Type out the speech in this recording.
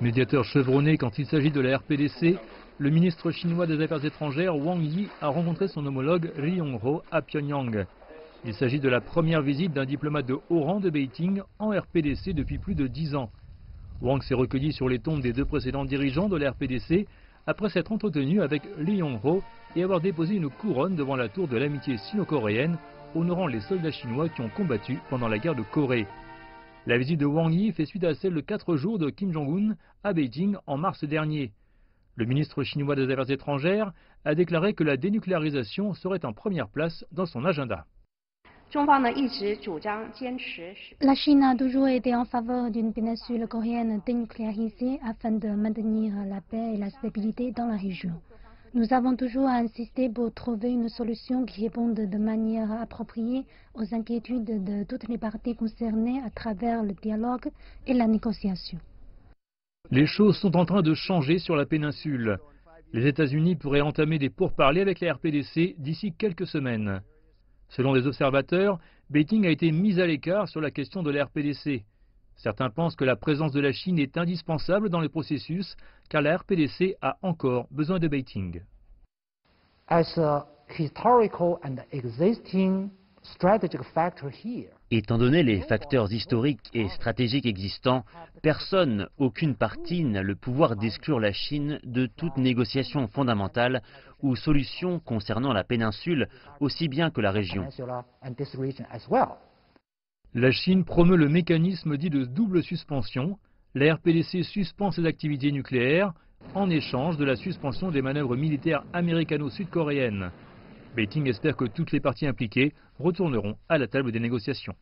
Médiateur chevronné quand il s'agit de la RPDC, le ministre chinois des Affaires étrangères Wang Yi a rencontré son homologue Ri Yong-ho à Pyongyang. Il s'agit de la première visite d'un diplomate de haut rang de Beijing en RPDC depuis plus de 10 ans. Wang s'est recueilli sur les tombes des deux précédents dirigeants de la RPDC après s'être entretenu avec Ri Yong-ho et avoir déposé une couronne devant la tour de l'amitié sino-coréenne, honorant les soldats chinois qui ont combattu pendant la guerre de Corée. La visite de Wang Yi fait suite à celle de 4 jours de Kim Jong-un à Beijing en mars dernier. Le ministre chinois des Affaires étrangères a déclaré que la dénucléarisation serait en première place dans son agenda. La Chine a toujours été en faveur d'une péninsule coréenne dénucléarisée afin de maintenir la paix et la stabilité dans la région. Nous avons toujours insisté pour trouver une solution qui réponde de manière appropriée aux inquiétudes de toutes les parties concernées à travers le dialogue et la négociation. Les choses sont en train de changer sur la péninsule. Les États-Unis pourraient entamer des pourparlers avec la RPDC d'ici quelques semaines. Selon des observateurs, Beijing a été mis à l'écart sur la question de la RPDC. Certains pensent que la présence de la Chine est indispensable dans le processus, car la RPDC a encore besoin de Beijing. Étant donné les facteurs historiques et stratégiques existants, personne, aucune partie n'a le pouvoir d'exclure la Chine de toute négociation fondamentale ou solution concernant la péninsule, aussi bien que la région. La Chine promeut le mécanisme dit de double suspension. La RPDC suspend ses activités nucléaires en échange de la suspension des manœuvres militaires américano-sud-coréennes. Beijing espère que toutes les parties impliquées retourneront à la table des négociations.